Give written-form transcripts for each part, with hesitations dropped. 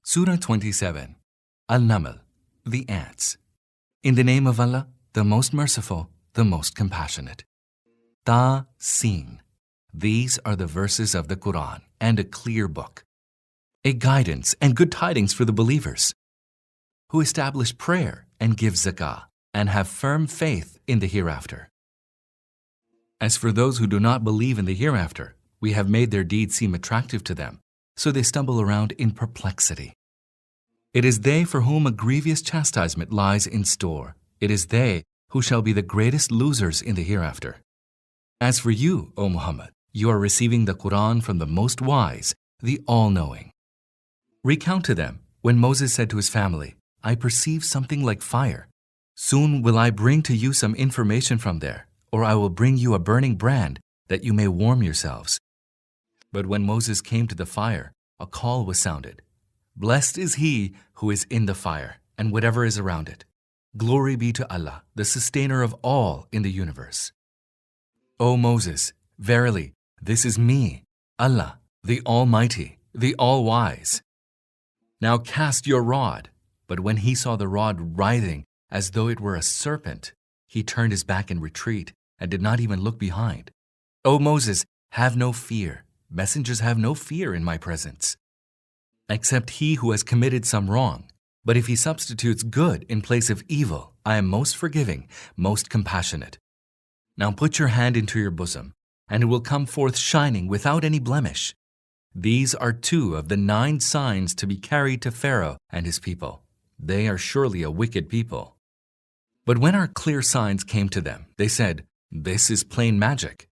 Surah 27, An-Naml, the ants. In the name of Allah, the most merciful, the most compassionate. Ta-Seen. These are the verses of the Qur'an and a clear book, a guidance and good tidings for the believers who establish prayer and give zakah and have firm faith in the hereafter. As for those who do not believe in the hereafter, we have made their deeds seem attractive to them, so they stumble around in perplexity. It is they for whom a grievous chastisement lies in store. It is they who shall be the greatest losers in the hereafter. As for you, O Muhammad, you are receiving the Qur'an from the Most Wise, the All-Knowing. Recount to them when Moses said to his family, I perceive something like fire. Soon will I bring to you some information from there, or I will bring you a burning brand that you may warm yourselves. But when Moses came to the fire, a call was sounded. Blessed is he who is in the fire and whatever is around it. Glory be to Allah, the sustainer of all in the universe. O Moses, verily, this is me, Allah, the Almighty, the All-Wise. Now cast your rod. But when he saw the rod writhing as though it were a serpent, he turned his back in retreat and did not even look behind. O Moses, have no fear. Messengers have no fear in my presence, except he who has committed some wrong. But if he substitutes good in place of evil, I am most forgiving, most compassionate. Now put your hand into your bosom, and it will come forth shining without any blemish. These are 2 of the 9 signs to be carried to Pharaoh and his people. They are surely a wicked people. But when our clear signs came to them, they said, This is plain magic.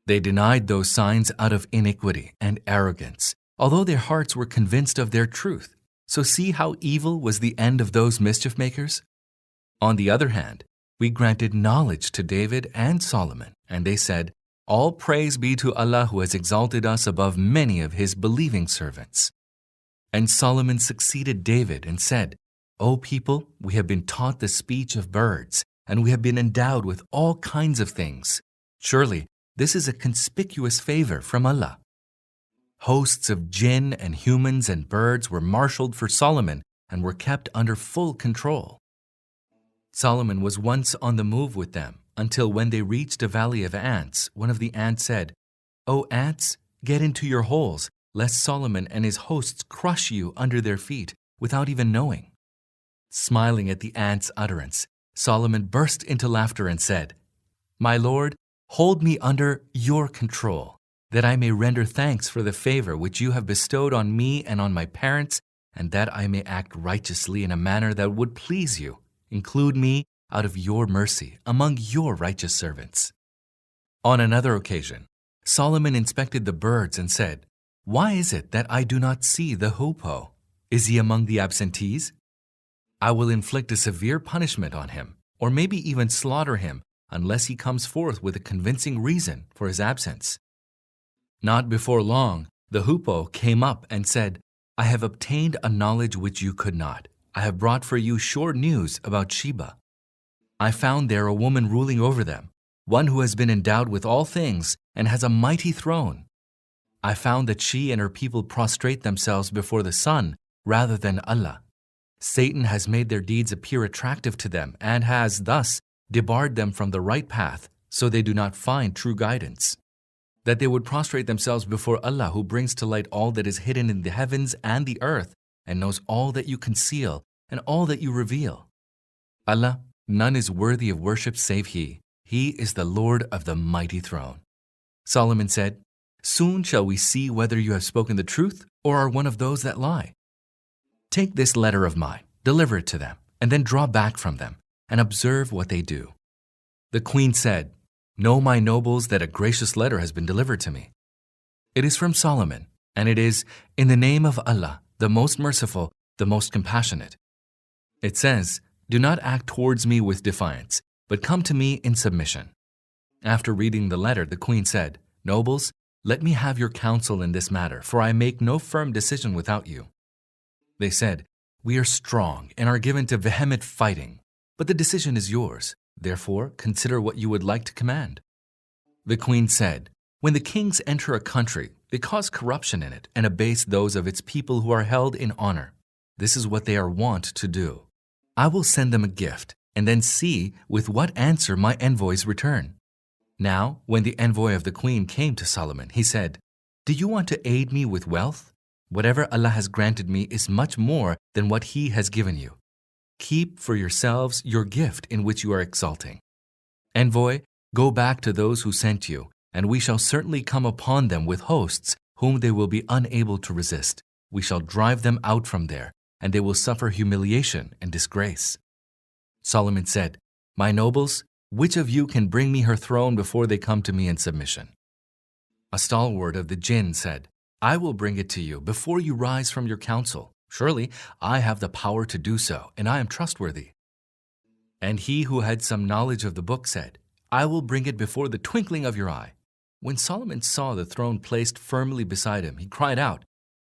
They denied those signs out of iniquity and arrogance, although their hearts were convinced of their truth. So see how evil was the end of those mischief makers? On the other hand, we granted knowledge to David and Solomon, and they said, All praise be to Allah who has exalted us above many of his believing servants. And Solomon succeeded David and said, O people, we have been taught the speech of birds, and we have been endowed with all kinds of things. Surely, this is a conspicuous favor from Allah. Hosts of jinn and humans and birds were marshaled for Solomon and were kept under full control. Solomon was once on the move with them until when they reached a valley of ants, one of the ants said, O ants, get into your holes, lest Solomon and his hosts crush you under their feet without even knowing. Smiling at the ants' utterance, Solomon burst into laughter and said, My Lord, hold me under your control, that I may render thanks for the favor which you have bestowed on me and on my parents, and that I may act righteously in a manner that would please you. Include me out of your mercy among your righteous servants. On another occasion, Solomon inspected the birds and said, Why is it that I do not see the hoopoe? Is he among the absentees? I will inflict a severe punishment on him, or maybe even slaughter him, unless he comes forth with a convincing reason for his absence. Not before long, the hoopoe came up and said, I have obtained a knowledge which you could not. I have brought for you sure news about Sheba. I found there a woman ruling over them, one who has been endowed with all things and has a mighty throne. I found that she and her people prostrate themselves before the sun rather than Allah. Satan has made their deeds appear attractive to them and has, thus, debarred them from the right path, so they do not find true guidance. That they would prostrate themselves before Allah who brings to light all that is hidden in the heavens and the earth, and knows all that you conceal and all that you reveal. Allah, none is worthy of worship save He. He is the Lord of the mighty throne. Solomon said, Soon shall we see whether you have spoken the truth or are one of those that lie. Take this letter of mine, deliver it to them, and then draw back from them, and observe what they do. The queen said, Know, my nobles, that a gracious letter has been delivered to me. It is from Solomon, and it is, In the name of Allah, the most merciful, the most compassionate. It says, Do not act towards me with defiance, but come to me in submission. After reading the letter, the queen said, Nobles, let me have your counsel in this matter, for I make no firm decision without you. They said, We are strong and are given to vehement fighting, but the decision is yours. Therefore, consider what you would like to command. The queen said, When the kings enter a country, They cause corruption in it and abase those of its people who are held in honor. This is what they are wont to do. I will send them a gift and then see with what answer my envoys return. Now, when the envoy of the queen came to Solomon, he said, "Do you want to aid me with wealth? Whatever Allah has granted me is much more than what He has given you. Keep for yourselves your gift in which you are exulting. Envoy, go back to those who sent you, and we shall certainly come upon them with hosts whom they will be unable to resist. We shall drive them out from there, and they will suffer humiliation and disgrace." Solomon said, "My nobles, which of you can bring me her throne before they come to me in submission?" A stalwart of the jinn said, "I will bring it to you before you rise from your council. Surely I have the power to do so, and I am trustworthy." And he who had some knowledge of the book said, "I will bring it before the twinkling of your eye." When Solomon saw the throne placed firmly beside him, he cried out,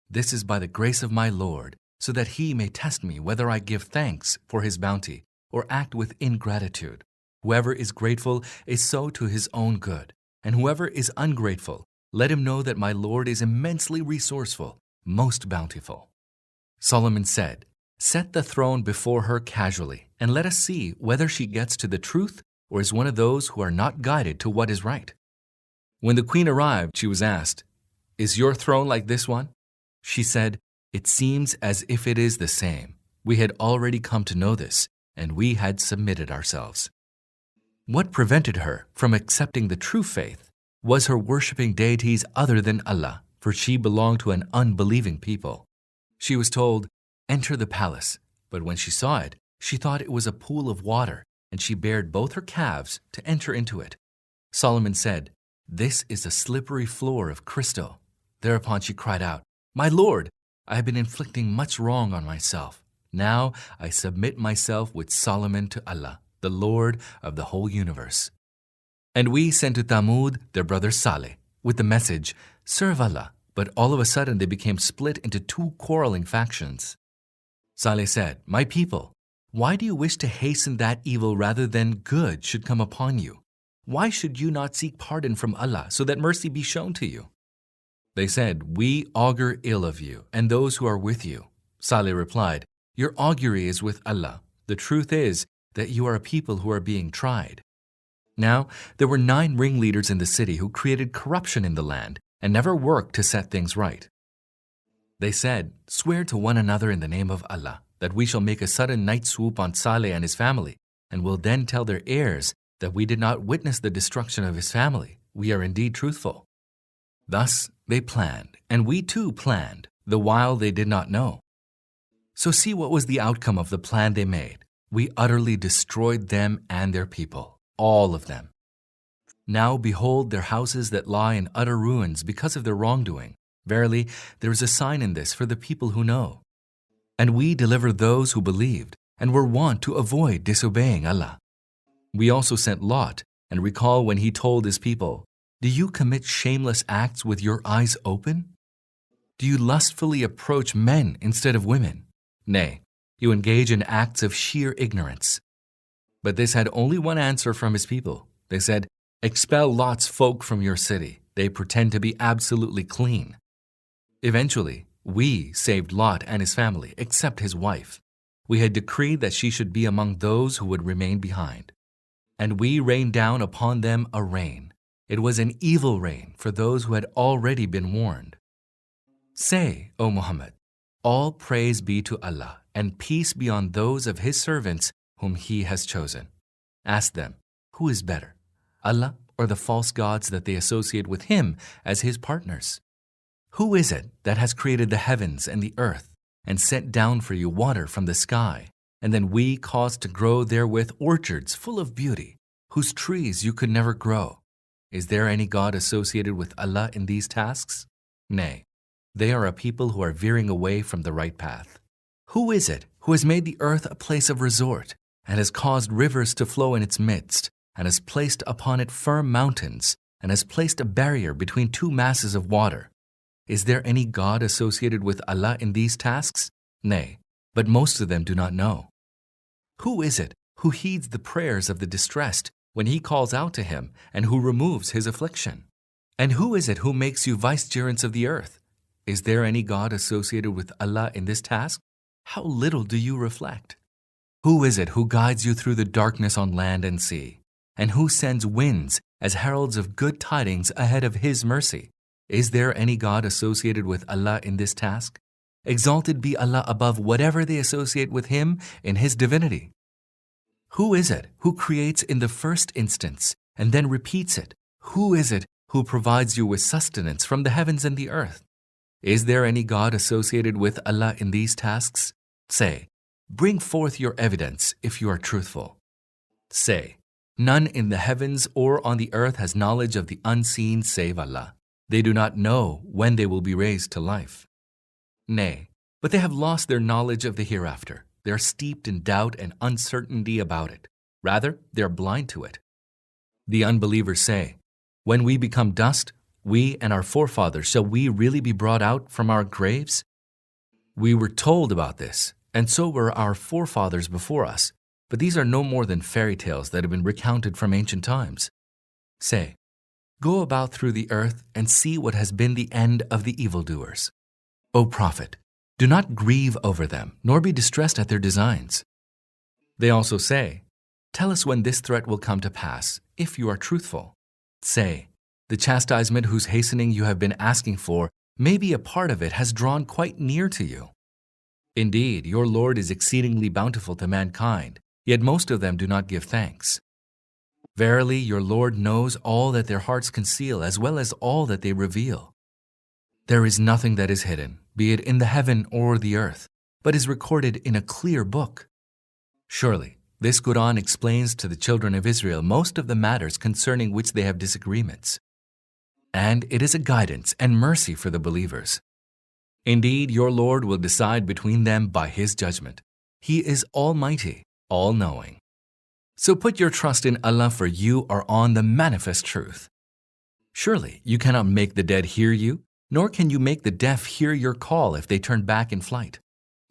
"This is by the grace of my Lord, so that He may test me whether I give thanks for His bounty or act with ingratitude. Whoever is grateful is so to his own good, and whoever is ungrateful, let him know that my Lord is immensely resourceful, most bountiful." Solomon said, "Set the throne before her casually, and let us see whether she gets to the truth or is one of those who are not guided to what is right." When the queen arrived, she was asked, "Is your throne like this one?" She said, "It seems as if it is the same. We had already come to know this, and we had submitted ourselves." What prevented her from accepting the true faith was her worshipping deities other than Allah, for she belonged to an unbelieving people. She was told, "Enter the palace," but when she saw it, she thought it was a pool of water, and she bared both her calves to enter into it. Solomon said, "This is a slippery floor of crystal." Thereupon she cried out, "My Lord, I have been inflicting much wrong on myself. Now I submit myself with Solomon to Allah, the Lord of the whole universe." And we sent to Thamud their brother Saleh with the message, "Serve Allah," but all of a sudden they became split into two quarreling factions. Saleh said, "My people, why do you wish to hasten that evil rather than good should come upon you? Why should you not seek pardon from Allah so that mercy be shown to you?" They said, "We augur ill of you and those who are with you." Saleh replied, "Your augury is with Allah. The truth is that you are a people who are being tried." Now, there were 9 ringleaders in the city who created corruption in the land and never worked to set things right. They said, "Swear to one another in the name of Allah that we shall make a sudden night swoop on Saleh and his family, and will then tell their heirs that we did not witness the destruction of his family. We are indeed truthful." Thus they planned, and we too planned, the while they did not know. So see what was the outcome of the plan they made. We utterly destroyed them and their people, all of them. Now behold their houses that lie in utter ruins because of their wrongdoing. Verily, there is a sign in this for the people who know. And we delivered those who believed and were wont to avoid disobeying Allah. We also sent Lot, and recall when he told his people, "Do you commit shameless acts with your eyes open? Do you lustfully approach men instead of women? Nay, you engage in acts of sheer ignorance." But this had only one answer from his people. They said, "Expel Lot's folk from your city. They pretend to be absolutely clean." Eventually, we saved Lot and his family, except his wife. We had decreed that she should be among those who would remain behind. And we rained down upon them a rain. It was an evil rain for those who had already been warned. Say, O Muhammad, all praise be to Allah, and peace be on those of His servants whom He has chosen. Ask them, who is better, Allah or the false gods that they associate with Him as His partners? Who is it that has created the heavens and the earth, and sent down for you water from the sky, and then we caused to grow therewith orchards full of beauty, whose trees you could never grow? Is there any God associated with Allah in these tasks? Nay, they are a people who are veering away from the right path. Who is it who has made the earth a place of resort, and has caused rivers to flow in its midst, and has placed upon it firm mountains, and has placed a barrier between two masses of water? Is there any God associated with Allah in these tasks? Nay, but most of them do not know. Who is it who heeds the prayers of the distressed when he calls out to him, and who removes his affliction? And who is it who makes you vicegerents of the earth? Is there any God associated with Allah in this task? How little do you reflect? Who is it who guides you through the darkness on land and sea? And who sends winds as heralds of good tidings ahead of His mercy? Is there any God associated with Allah in this task? Exalted be Allah above whatever they associate with Him in His divinity. Who is it who creates in the first instance and then repeats it? Who is it who provides you with sustenance from the heavens and the earth? Is there any God associated with Allah in these tasks? Say, bring forth your evidence if you are truthful. Say, none in the heavens or on the earth has knowledge of the unseen save Allah. They do not know when they will be raised to life. Nay, but they have lost their knowledge of the hereafter. They are steeped in doubt and uncertainty about it. Rather, they are blind to it. The unbelievers say, when we become dust, we and our forefathers, shall we really be brought out from our graves? We were told about this, and so were our forefathers before us, but these are no more than fairy tales that have been recounted from ancient times. Say, go about through the earth and see what has been the end of the evildoers. O Prophet, do not grieve over them, nor be distressed at their designs. They also say, tell us when this threat will come to pass, if you are truthful. Say, the chastisement whose hastening you have been asking for, maybe a part of it has drawn quite near to you. Indeed, your Lord is exceedingly bountiful to mankind, yet most of them do not give thanks. Verily, your Lord knows all that their hearts conceal as well as all that they reveal. There is nothing that is hidden, be it in the heaven or the earth, but is recorded in a clear book. Surely, this Qur'an explains to the children of Israel most of the matters concerning which they have disagreements. And it is a guidance and mercy for the believers. Indeed, your Lord will decide between them by His judgment. He is almighty, all-knowing. So put your trust in Allah, for you are on the manifest truth. Surely you cannot make the dead hear you, nor can you make the deaf hear your call if they turn back in flight.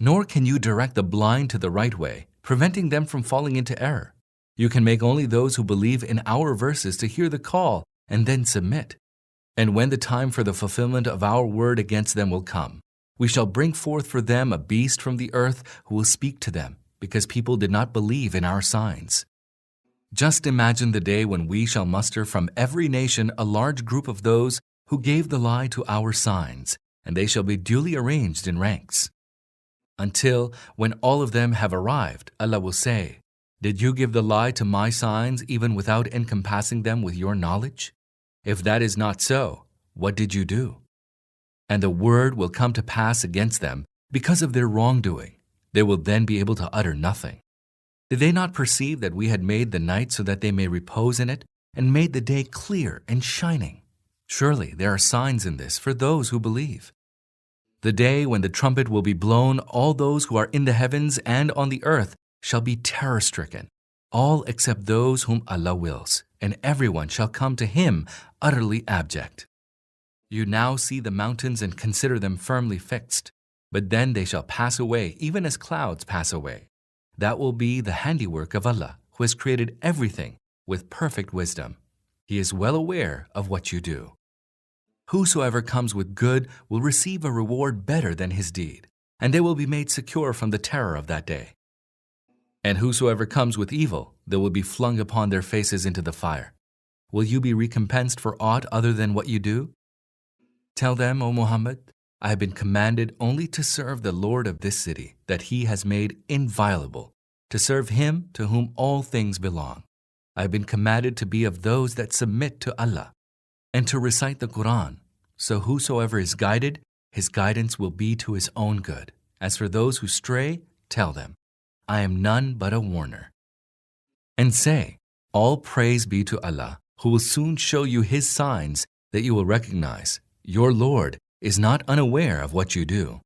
Nor can you direct the blind to the right way, preventing them from falling into error. You can make only those who believe in our verses to hear the call and then submit. And when the time for the fulfillment of our word against them will come, we shall bring forth for them a beast from the earth who will speak to them, because people did not believe in our signs. Just imagine the day when we shall muster from every nation a large group of those who gave the lie to our signs, and they shall be duly arranged in ranks. Until, when all of them have arrived, Allah will say, did you give the lie to my signs even without encompassing them with your knowledge? If that is not so, what did you do? And the word will come to pass against them because of their wrongdoing. They will then be able to utter nothing. Did they not perceive that we had made the night so that they may repose in it, and made the day clear and shining? Surely there are signs in this for those who believe. The day when the trumpet will be blown, all those who are in the heavens and on the earth shall be terror-stricken, all except those whom Allah wills, and everyone shall come to Him utterly abject. You now see the mountains and consider them firmly fixed, but then they shall pass away, even as clouds pass away. That will be the handiwork of Allah, who has created everything with perfect wisdom. He is well aware of what you do. Whosoever comes with good will receive a reward better than his deed, and they will be made secure from the terror of that day. And whosoever comes with evil, they will be flung upon their faces into the fire. Will you be recompensed for aught other than what you do? Tell them, O Muhammad, I have been commanded only to serve the Lord of this city that He has made inviolable, to serve Him to whom all things belong. I have been commanded to be of those that submit to Allah, and to recite the Qur'an. So whosoever is guided, his guidance will be to his own good. As for those who stray, tell them, I am none but a warner. And say, all praise be to Allah, who will soon show you His signs that you will recognize. Your Lord is not unaware of what you do.